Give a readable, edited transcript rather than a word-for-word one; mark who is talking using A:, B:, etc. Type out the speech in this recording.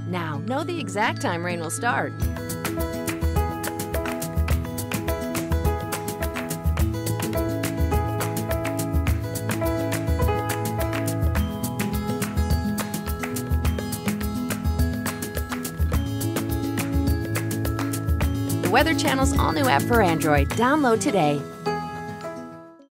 A: Now, know the exact time rain will start. The Weather Channel's all-new app for Android. Download today.